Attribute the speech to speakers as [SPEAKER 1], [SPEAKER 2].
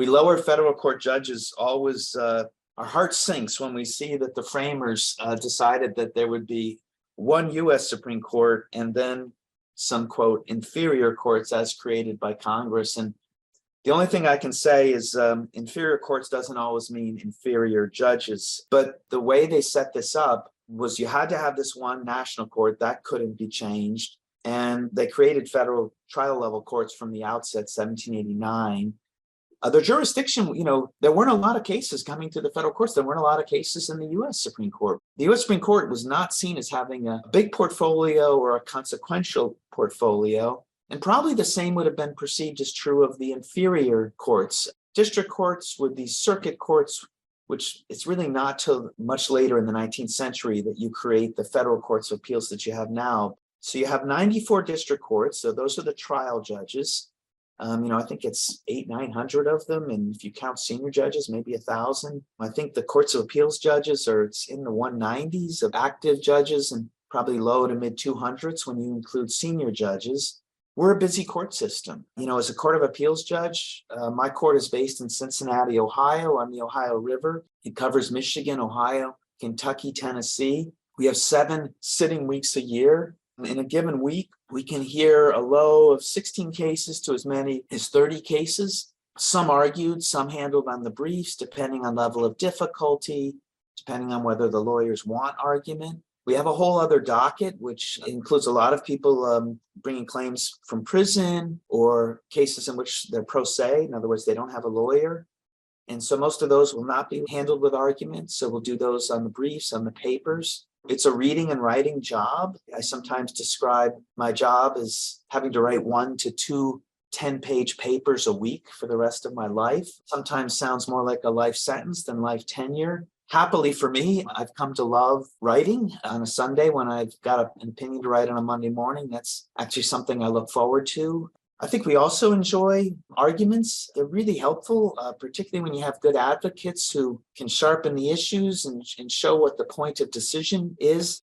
[SPEAKER 1] We lower federal court judges always, our heart sinks when we see that the framers decided that there would be one U.S. Supreme Court and then some, quote, inferior courts as created by Congress. And the only thing I can say is inferior courts doesn't always mean inferior judges. But the way they set this up was you had to have this one national court that couldn't be changed. And they created federal trial level courts from the outset, 1789. Their jurisdiction, there weren't a lot of cases coming to the federal courts. There weren't a lot of cases in the U.S. Supreme Court. The U.S. Supreme Court was not seen as having a big portfolio or a consequential portfolio. And probably the same would have been perceived as true of the inferior courts. District courts were these circuit courts, which it's really not till much later in the 19th century that you create the federal courts of appeals that you have now. So you have 94 district courts. So those are the trial judges. I think it's 900 of them. And if you count senior judges, maybe 1,000. I think the courts of appeals judges it's in the 190s of active judges and probably low to mid 200s when you include senior judges. We're a busy court system. As a court of appeals judge, my court is based in Cincinnati, Ohio, on the Ohio River. It covers Michigan, Ohio, Kentucky, Tennessee. We have 7 sitting weeks a year. In a given week, we can hear a low of 16 cases to as many as 30 cases. Some argued, some handled on the briefs, depending on level of difficulty, depending on whether the lawyers want argument. We have a whole other docket, which includes a lot of people bringing claims from prison or cases in which they're pro se. In other words, they don't have a lawyer. And so most of those will not be handled with arguments. So we'll do those on the briefs, on the papers. It's a reading and writing job. I sometimes describe my job as having to write 1 to 2 10-page papers a week for the rest of my life. Sometimes sounds more like a life sentence than life tenure. Happily for me, I've come to love writing on a Sunday when I've got an opinion to write on a Monday morning. That's actually something I look forward to. I think we also enjoy arguments. They're really helpful, particularly when you have good advocates who can sharpen the issues and show what the point of decision is.